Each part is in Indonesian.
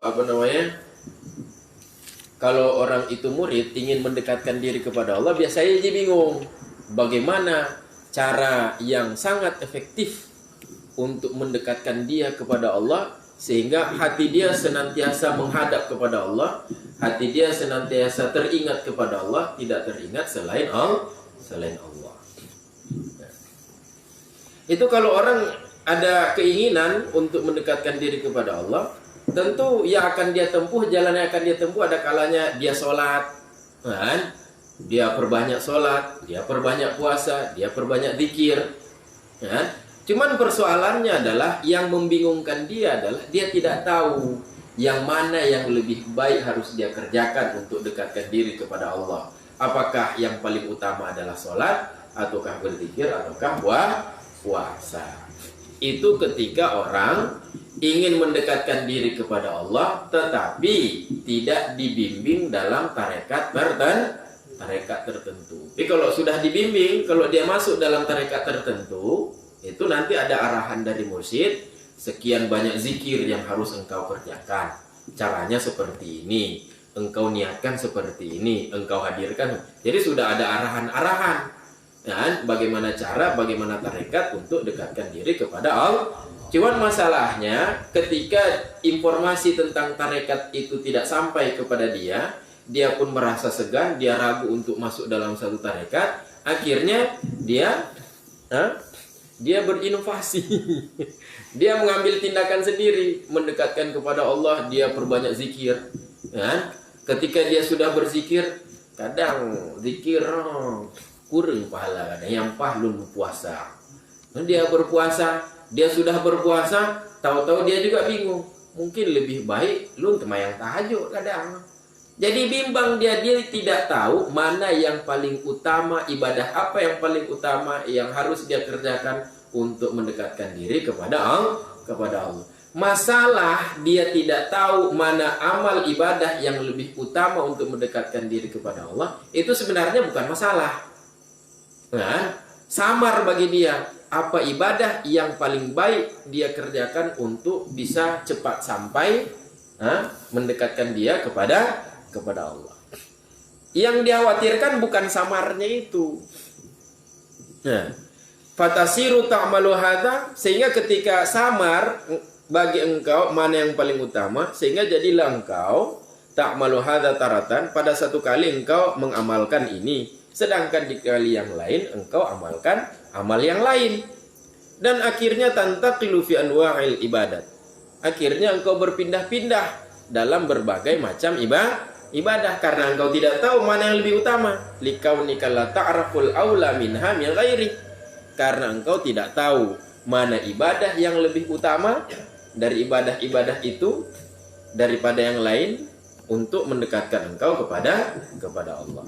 apa namanya, kalau orang itu murid ingin mendekatkan diri kepada Allah, biasanya dia bingung bagaimana cara yang sangat efektif untuk mendekatkan dia kepada Allah sehingga hati dia senantiasa menghadap kepada Allah, hati dia senantiasa teringat kepada Allah, tidak teringat selain Allah. Itu kalau orang ada keinginan untuk mendekatkan diri kepada Allah, tentu yang akan dia tempuh, jalan yang akan dia tempuh ada kalanya dia sholat, kan? Dia perbanyak sholat, dia perbanyak puasa, dia perbanyak zikir, kan? Cuman persoalannya adalah yang membingungkan dia adalah dia tidak tahu yang mana yang lebih baik harus dia kerjakan untuk dekatkan diri kepada Allah. Apakah yang paling utama adalah sholat, ataukah berzikir, ataukah puasa. Itu ketika orang ingin mendekatkan diri kepada Allah tetapi tidak dibimbing dalam tarekat tertentu. Tapi kalau sudah dibimbing, kalau dia masuk dalam tarekat tertentu, itu nanti ada arahan dari mursyid, sekian banyak zikir yang harus engkau kerjakan, caranya seperti ini, engkau niatkan seperti ini, engkau hadirkan. Jadi sudah ada arahan-arahan, dan bagaimana cara, bagaimana tarekat untuk dekatkan diri kepada Allah. Cuman masalahnya ketika informasi tentang tarekat itu tidak sampai kepada dia, dia pun merasa segan, dia ragu untuk masuk dalam satu tarekat. Akhirnya dia berinovasi. Dia mengambil tindakan sendiri, mendekatkan kepada Allah, dia perbanyak zikir. Kan? Ketika dia sudah berzikir, kadang zikir kurang pahala, kadang yang pahlun puasa. Dia berpuasa, dia sudah berpuasa, tahu-tahu dia juga bingung. Mungkin lebih baik lu temayang tahajud kadang. Jadi bimbang dia tidak tahu mana yang paling utama, ibadah apa yang paling utama yang harus dia kerjakan untuk mendekatkan diri kepada Allah. Masalah dia tidak tahu mana amal ibadah yang lebih utama untuk mendekatkan diri kepada Allah, itu sebenarnya bukan masalah. Nah, samar bagi dia apa ibadah yang paling baik dia kerjakan untuk bisa cepat sampai mendekatkan dia kepada Allah. Yang dikhawatirkan bukan samarnya itu. Nah, fatasiru ta'malu hadza, sehingga ketika samar bagi engkau mana yang paling utama, sehingga jadilah engkau ta'malu hadza taratan, pada satu kali engkau mengamalkan ini, sedangkan di kali yang lain engkau amalkan amal yang lain. Dan akhirnya tantaqilu fi anwa'il ibadat. Akhirnya engkau berpindah-pindah dalam berbagai macam ibadah karena engkau tidak tahu mana yang lebih utama. Likaunika la ta'raful aula minha min ghairi. Karena engkau tidak tahu mana ibadah yang lebih utama dari ibadah-ibadah itu daripada yang lain untuk mendekatkan engkau kepada Allah.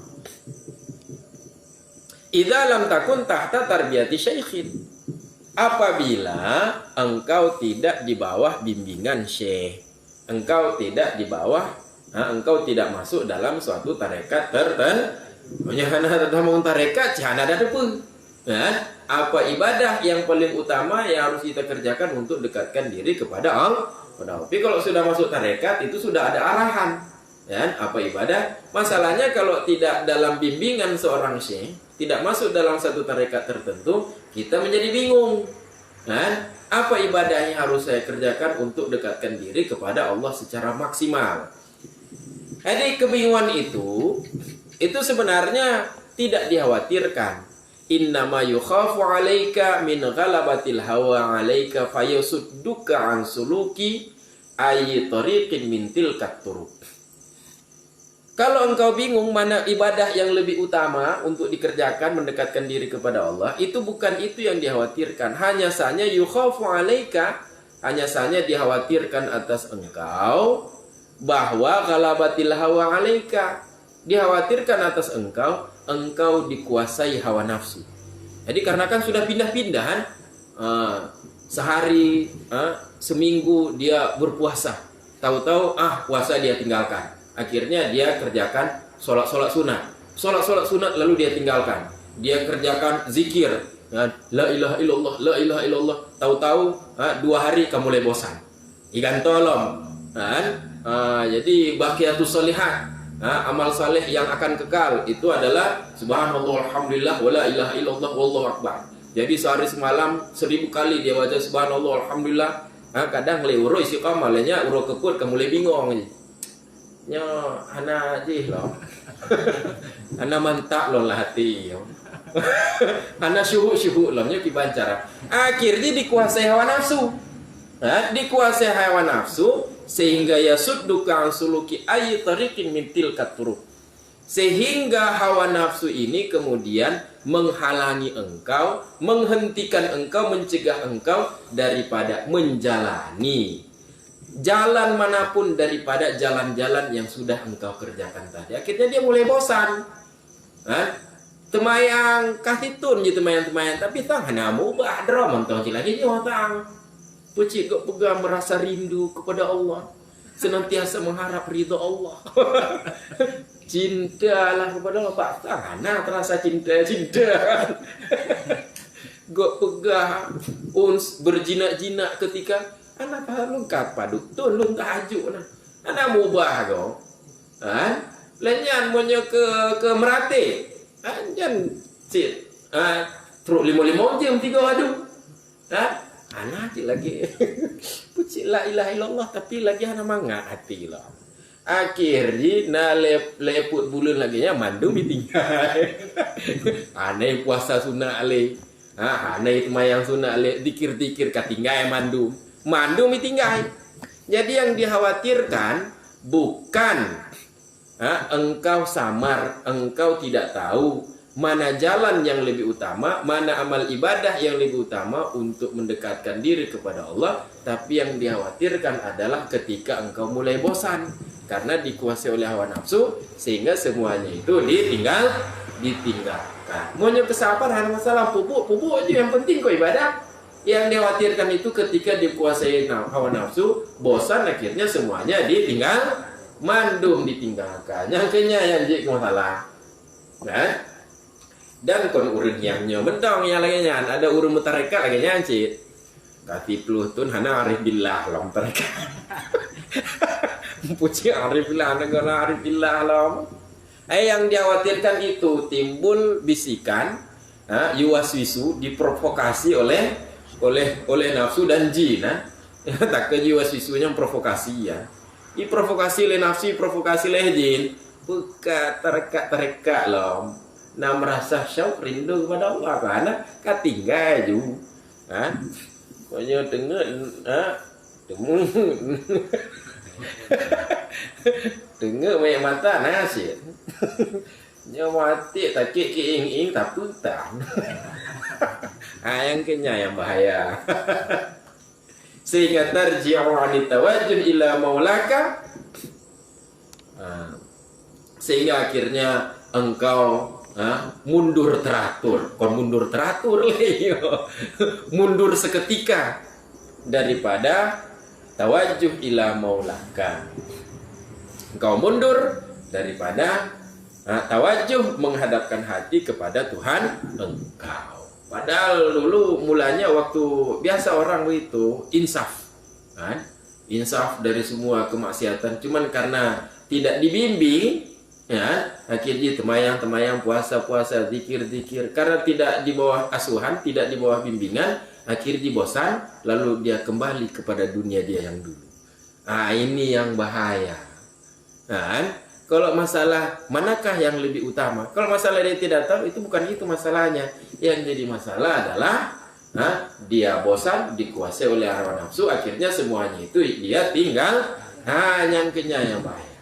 Idza lam takun tahta tarbiyati syaikhin. Apabila engkau tidak di bawah bimbingan syekh, engkau tidak di bawah, engkau tidak masuk dalam suatu tarekat tertentu. Hanya tentang tarekat, jangan ada pun. Apa ibadah yang paling utama yang harus kita kerjakan untuk dekatkan diri kepada Allah? Tapi kalau sudah masuk tarekat itu sudah ada arahan. Apa ibadah? Masalahnya kalau tidak dalam bimbingan seorang syekh, tidak masuk dalam satu tarekat tertentu, kita menjadi bingung. Apa ibadah yang harus saya kerjakan untuk dekatkan diri kepada Allah secara maksimal? Jadi kebingungan itu sebenarnya tidak dikhawatirkan. Innama yukhafu 'alaika min ghalabatil hawa 'alaika fayasudduka an suluki ayyi tariqin min tilkat turuq. Kalau engkau bingung mana ibadah yang lebih utama untuk dikerjakan mendekatkan diri kepada Allah, itu bukan itu yang dikhawatirkan. Hanya saja yukhafu 'alaika, hanya saja dikhawatirkan atas engkau bahwa ghalabatil hawa 'alaika, dikhawatirkan atas engkau dikuasai hawa nafsu. Jadi karena kan sudah pindah-pindah, sehari, seminggu dia berpuasa, tahu-tahu puasa dia tinggalkan. Akhirnya dia kerjakan sholat sunat lalu dia tinggalkan. Dia kerjakan zikir, la ilaha illallah, tahu-tahu 2 hari kamu mulai bosan. Ikan tolong, Jadi baqiyatus sholihat, amal saleh yang akan kekal itu adalah subhanallah alhamdulillah wala ilaha illallah wallahu akbar. Jadi sehari semalam 1000 kali dia baca subhanallah alhamdulillah. Kadang le uro istiqamah lenya uro kekut kamu le bingung je. Nya ana je lo. Ana mantak lo lah hati. Ana syuhu lo nya kibancara. Akhirnya dikuasai hawa nafsu. Dikuasai hawa nafsu sehingga yasudduka an suluki ayyi tariqin min tilka turuq. Sehingga hawa nafsu ini kemudian menghalangi engkau, menghentikan engkau, mencegah engkau daripada menjalani jalan manapun daripada jalan-jalan yang sudah engkau kerjakan tadi. Akhirnya dia mulai bosan. Temayang kahitun je temayang-temayang tapi tang hana mubah dra mentong lagi nyo tang. Pucik kok pegang merasa rindu kepada Allah, senantiasa mengharap ridho Allah. Cintalah kepada Allah, Pak. Tangan terasa cinta. Gok pegah uns berjinak-jinak ketika anak lengkap paduk tolong tajuk nah. Anak mubah go. Lenyan monyo ke Merate. Anjan sit. Truk 5 jam 3 adu. Anak lagi. Pucik la ilaha illallah tapi lagi ana mangga hati lah. Akhirnya na leput bulan lagi nya mandu ditinggal. Aneh puasa sunat ale. Aneh mayang sunat ale dikir-dikir katinggal mandu. Mandu ditinggal. Jadi yang dikhawatirkan bukan engkau samar, engkau tidak tahu mana jalan yang lebih utama, mana amal ibadah yang lebih utama untuk mendekatkan diri kepada Allah. Tapi yang dikhawatirkan adalah ketika engkau mulai bosan karena dikuasai oleh hawa nafsu sehingga semuanya itu ditinggalkan. Maunya kesabaran masalah pupuk aja yang penting kok ibadah. Yang dikhawatirkan itu ketika dikuasai hawa nafsu, bosan akhirnya semuanya mandum ditinggalkan. Yang yang jadi masalah. Dan kon urun yang mentong yang lagi nyan ada urun mutarekat lagi nyancit kati pelutun hana arif billah lam tarekat puji arif billah negara arif billah lam yang dikhawatirkan itu timbul bisikan yuwaswisu diprovokasi oleh nafsu dan jin tak ke yuwaswisunya provokasi ya diprovokasi oleh nafsu provokasi oleh jin buka tarekat lam. Nah merasa syauq rindu kepada Allah karena katinggal ju pokoknya dengar banyak mata nasi nya mati tak ing tak putan yang kenya yang bahaya sehingga tarji'u anit tawajjuh ila maulaka sehingga akhirnya engkau mundur teratur, mundur mundur seketika daripada tawajjuh ila maulaka. Engkau mundur daripada tawajjuh menghadapkan hati kepada Tuhan engkau. Padahal dulu mulanya waktu biasa orang itu insaf, insaf dari semua kemaksiatan. Cuman karena tidak dibimbing. Akhirnya temayang, puasa, zikir. Karena tidak di bawah asuhan, tidak di bawah bimbingan, akhirnya bosan, lalu dia kembali kepada dunia dia yang dulu. Ini yang bahaya. Kalau masalah manakah yang lebih utama? Kalau masalah dia tidak tahu, itu bukan itu masalahnya. Yang jadi masalah adalah dia bosan, dikuasai oleh hawa nafsu, akhirnya semuanya itu dia tinggal yang bahaya.